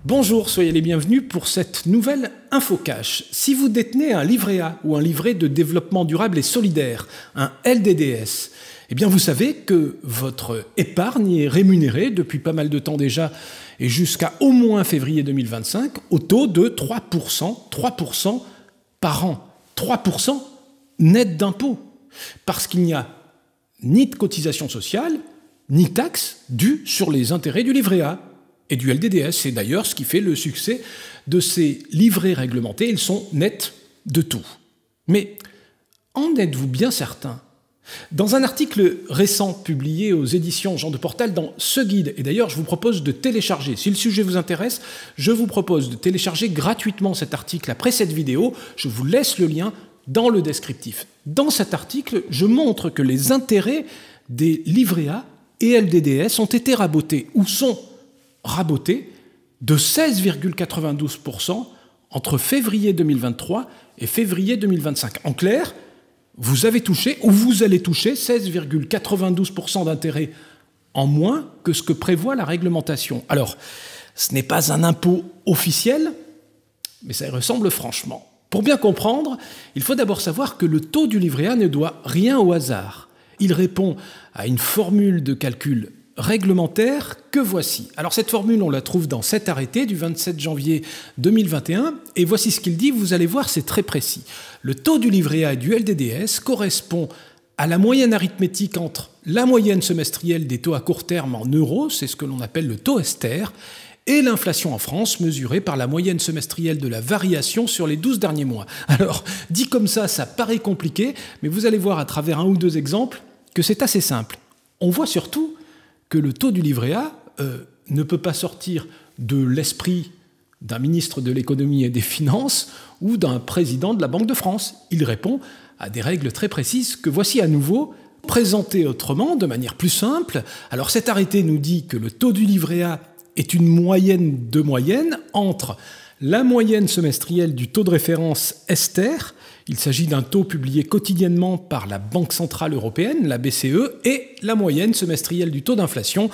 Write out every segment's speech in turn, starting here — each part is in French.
Bonjour, soyez les bienvenus pour cette nouvelle InfoCash. Si vous détenez un livret A ou un livret de développement durable et solidaire, un LDDS, eh bien vous savez que votre épargne est rémunérée depuis pas mal de temps déjà et jusqu'à au moins février 2025 au taux de 3% par an. 3% net d'impôts. Parce qu'il n'y a ni de cotisation sociale, ni taxes dues sur les intérêts du livret A et du LDDS. C'est d'ailleurs ce qui fait le succès de ces livrets réglementés. Ils sont nets de tout. Mais en êtes-vous bien certain ? Dans un article récent publié aux éditions Jean de Portal dans ce guide, et d'ailleurs je vous propose de télécharger, si le sujet vous intéresse, je vous propose de télécharger gratuitement cet article après cette vidéo, je vous laisse le lien dans le descriptif. Dans cet article, je montre que les intérêts des livrets A et LDDS ont été rabotés, ou sont rabotés, de 16,92% entre février 2023 et février 2025. En clair, vous avez touché, ou vous allez toucher, 16,92% d'intérêt en moins que ce que prévoit la réglementation. Alors, ce n'est pas un impôt officiel, mais ça y ressemble franchement. Pour bien comprendre, il faut d'abord savoir que le taux du livret A ne doit rien au hasard. Il répond à une formule de calcul réglementaire que voici. Alors cette formule, on la trouve dans cet arrêté du 27 janvier 2021, et voici ce qu'il dit, vous allez voir, c'est très précis. Le taux du livret A et du LDDS correspond à la moyenne arithmétique entre la moyenne semestrielle des taux à court terme en euros, c'est ce que l'on appelle le taux Ester, et l'inflation en France mesurée par la moyenne semestrielle de la variation sur les 12 derniers mois. Alors, dit comme ça paraît compliqué, mais vous allez voir à travers un ou deux exemples que c'est assez simple. On voit surtout que le taux du livret A ne peut pas sortir de l'esprit d'un ministre de l'économie et des finances ou d'un président de la Banque de France. Il répond à des règles très précises que voici à nouveau présentées autrement, de manière plus simple. Alors cet arrêté nous dit que le taux du livret A est une moyenne de moyenne entre la moyenne semestrielle du taux de référence Ester, il s'agit d'un taux publié quotidiennement par la Banque centrale européenne, la BCE, et la moyenne semestrielle du taux d'inflation,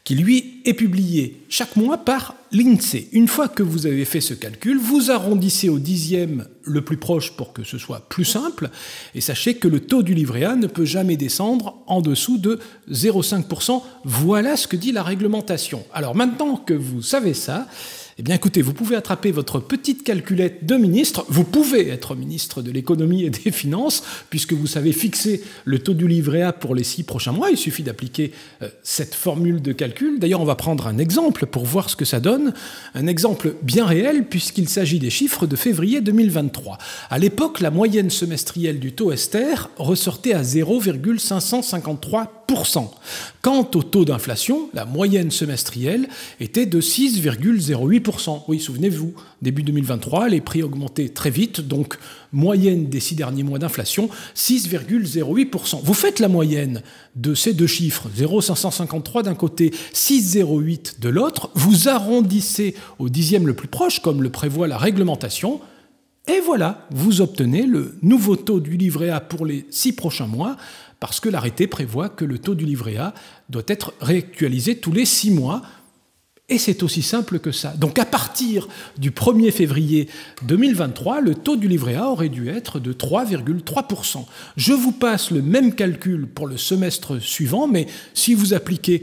qui lui est publié chaque mois par l'INSEE. Une fois que vous avez fait ce calcul, vous arrondissez au dixième le plus proche pour que ce soit plus simple, et sachez que le taux du livret A ne peut jamais descendre en dessous de 0,5%. Voilà ce que dit la réglementation. Alors maintenant que vous savez ça, eh bien écoutez, vous pouvez attraper votre petite calculette de ministre, vous pouvez être ministre de l'économie et des finances, puisque vous savez fixer le taux du livret A pour les 6 prochains mois, il suffit d'appliquer cette formule de calcul. D'ailleurs, on va prendre un exemple pour voir ce que ça donne, un exemple bien réel, puisqu'il s'agit des chiffres de février 2023. À l'époque, la moyenne semestrielle du taux Ester ressortait à 0,553%. Quant au taux d'inflation, la moyenne semestrielle était de 6,08%. Oui, souvenez-vous, début 2023, les prix augmentaient très vite, donc moyenne des 6 derniers mois d'inflation, 6,08%. Vous faites la moyenne de ces deux chiffres, 0,553 d'un côté, 6,08 de l'autre, vous arrondissez au dixième le plus proche, comme le prévoit la réglementation, et voilà, vous obtenez le nouveau taux du livret A pour les 6 prochains mois, parce que l'arrêté prévoit que le taux du livret A doit être réactualisé tous les 6 mois, et c'est aussi simple que ça. Donc à partir du 1er février 2023, le taux du livret A aurait dû être de 3,3%. Je vous passe le même calcul pour le semestre suivant, mais si vous appliquez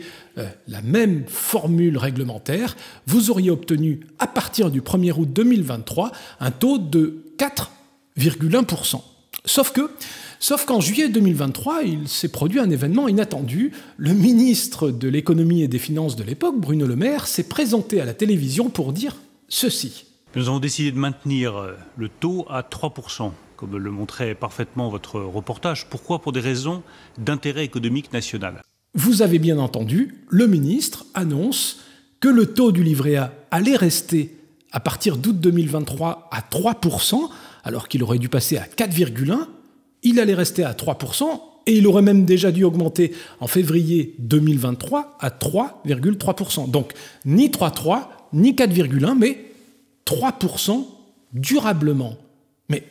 la même formule réglementaire, vous auriez obtenu à partir du 1er août 2023 un taux de 4,1%. Sauf qu'en juillet 2023, il s'est produit un événement inattendu. Le ministre de l'économie et des finances de l'époque, Bruno Le Maire, s'est présenté à la télévision pour dire ceci. Nous avons décidé de maintenir le taux à 3%, comme le montrait parfaitement votre reportage. Pourquoi ? Pour des raisons d'intérêt économique national. Vous avez bien entendu, le ministre annonce que le taux du livret A allait rester à partir d'août 2023 à 3%, alors qu'il aurait dû passer à 4,1%. Il allait rester à 3%, et il aurait même déjà dû augmenter en février 2023 à 3,3%. Donc, ni 3,3, ni 4,1, mais 3% durablement. Mais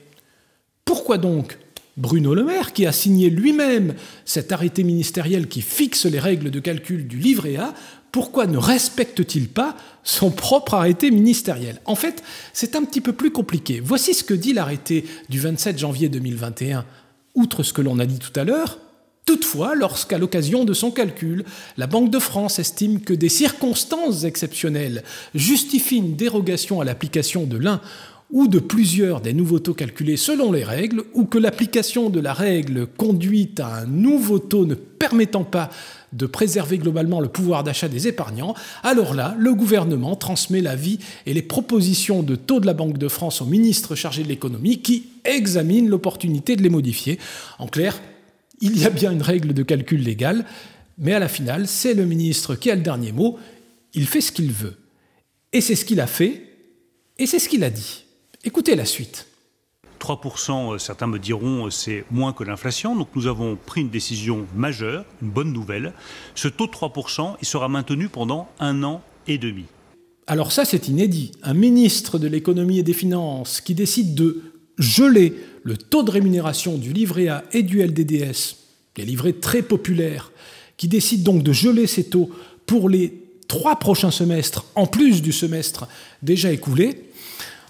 pourquoi donc Bruno Le Maire, qui a signé lui-même cet arrêté ministériel qui fixe les règles de calcul du livret A, pourquoi ne respecte-t-il pas son propre arrêté ministériel? En fait, c'est un petit peu plus compliqué. Voici ce que dit l'arrêté du 27 janvier 2021. Outre ce que l'on a dit tout à l'heure, toutefois, lorsqu'à l'occasion de son calcul, la Banque de France estime que des circonstances exceptionnelles justifient une dérogation à l'application de l'un ou de plusieurs des nouveaux taux calculés selon les règles, ou que l'application de la règle conduit à un nouveau taux ne permettant pas de préserver globalement le pouvoir d'achat des épargnants, alors là, le gouvernement transmet l'avis et les propositions de taux de la Banque de France au ministre chargé de l'économie qui examine l'opportunité de les modifier. En clair, il y a bien une règle de calcul légale, mais à la finale, c'est le ministre qui a le dernier mot. Il fait ce qu'il veut. Et c'est ce qu'il a fait, et c'est ce qu'il a dit. Écoutez la suite. 3%, certains me diront, c'est moins que l'inflation. Donc nous avons pris une décision majeure, une bonne nouvelle. Ce taux de 3%, il sera maintenu pendant 1 an et demi. Alors ça, c'est inédit. Un ministre de l'économie et des finances qui décide de geler le taux de rémunération du livret A et du LDDS, des livrets très populaires, qui décide donc de geler ces taux pour les 3 prochains semestres, en plus du semestre déjà écoulé,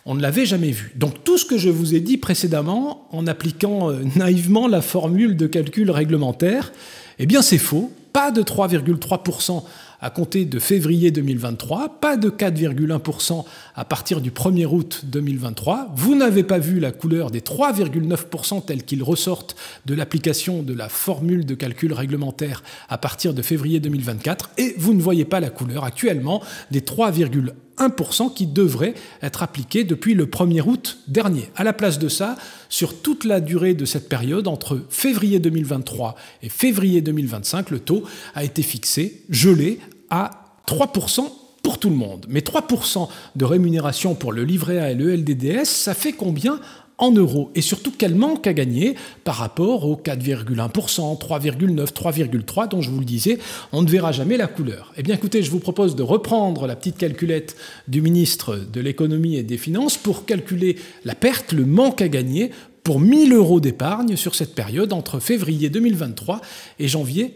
on ne l'avait jamais vu. Donc tout ce que je vous ai dit précédemment, en appliquant naïvement la formule de calcul réglementaire, eh bien c'est faux. Pas de 3,3% à compter de février 2023, pas de 4,1% à partir du 1er août 2023. Vous n'avez pas vu la couleur des 3,9% tels qu'ils ressortent de l'application de la formule de calcul réglementaire à partir de février 2024, et vous ne voyez pas la couleur actuellement des 3,1% qui devraient être appliqués depuis le 1er août dernier. À la place de ça, sur toute la durée de cette période, entre février 2023 et février 2025, le taux a été fixé, gelé, à 3% pour tout le monde. Mais 3% de rémunération pour le livret A et le LDDS, ça fait combien en euros? Et surtout, quel manque à gagner par rapport aux 4,1%, 3,9%, 3,3% dont je vous le disais, on ne verra jamais la couleur. Eh bien écoutez, je vous propose de reprendre la petite calculette du ministre de l'économie et des finances pour calculer la perte, le manque à gagner pour 1 000 € d'épargne sur cette période entre février 2023 et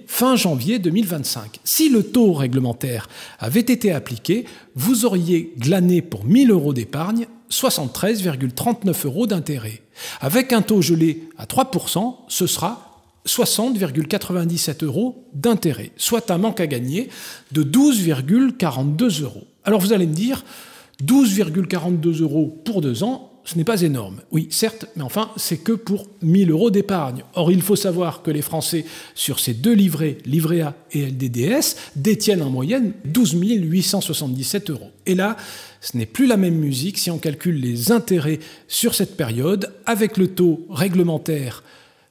fin janvier 2025. Si le taux réglementaire avait été appliqué, vous auriez glané pour 1 000 € d'épargne 73,39 € d'intérêt. Avec un taux gelé à 3%, ce sera 60,97 € d'intérêt, soit un manque à gagner de 12,42 €. Alors vous allez me dire, 12,42 € pour 2 ans, ce n'est pas énorme. Oui, certes, mais enfin, c'est que pour 1 000 € d'épargne. Or, il faut savoir que les Français, sur ces deux livrets, livret A et LDDS, détiennent en moyenne 12 877 €. Et là, ce n'est plus la même musique si on calcule les intérêts sur cette période. Avec le taux réglementaire,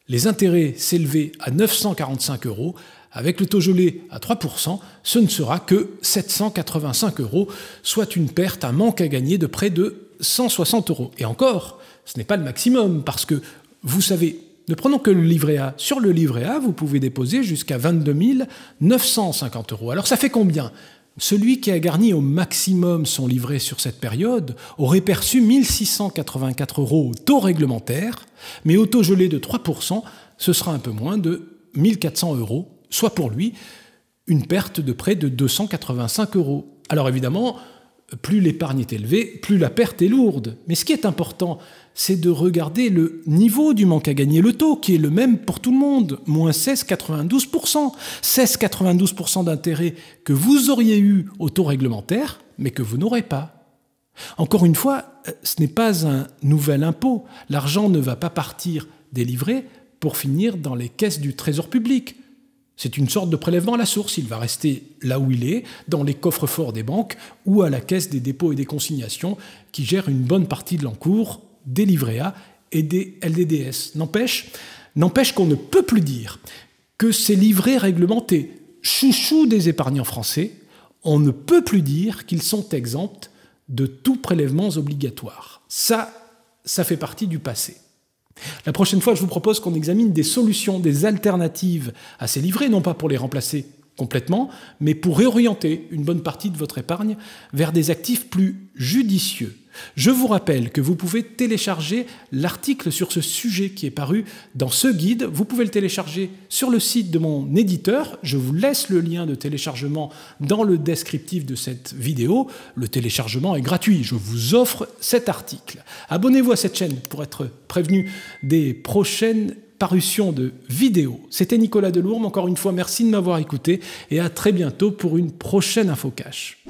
les intérêts s'élevaient à 945 €. Avec le taux gelé à 3%, ce ne sera que 785 €, soit une perte, un manque à gagner de près de 160 €. Et encore, ce n'est pas le maximum, parce que, vous savez, ne prenons que le livret A. Sur le livret A, vous pouvez déposer jusqu'à 22 950 €. Alors ça fait combien? Celui qui a garni au maximum son livret sur cette période aurait perçu 1 684 € au taux réglementaire, mais au taux gelé de 3%, ce sera un peu moins de 1 400 €, soit pour lui une perte de près de 285 €. Alors évidemment, plus l'épargne est élevée, plus la perte est lourde. Mais ce qui est important, c'est de regarder le niveau du manque à gagner, le taux, qui est le même pour tout le monde, moins 16,92%. 16,92% d'intérêt que vous auriez eu au taux réglementaire, mais que vous n'aurez pas. Encore une fois, ce n'est pas un nouvel impôt. L'argent ne va pas partir des livrets pour finir dans les caisses du Trésor public. C'est une sorte de prélèvement à la source. Il va rester là où il est, dans les coffres-forts des banques ou à la caisse des dépôts et des consignations qui gère une bonne partie de l'encours des livrets A et des LDDS. N'empêche qu'on ne peut plus dire que ces livrets réglementés, chouchou des épargnants français, on ne peut plus dire qu'ils sont exempts de tout prélèvements obligatoires. Ça fait partie du passé. La prochaine fois, je vous propose qu'on examine des solutions, des alternatives à ces livrets, non pas pour les remplacer complètement, mais pour réorienter une bonne partie de votre épargne vers des actifs plus judicieux. Je vous rappelle que vous pouvez télécharger l'article sur ce sujet qui est paru dans ce guide. Vous pouvez le télécharger sur le site de mon éditeur. Je vous laisse le lien de téléchargement dans le descriptif de cette vidéo. Le téléchargement est gratuit. Je vous offre cet article. Abonnez-vous à cette chaîne pour être prévenu des prochaines parution de vidéos. C'était Nicolas Delourme. Encore une fois, merci de m'avoir écouté et à très bientôt pour une prochaine InfoCash.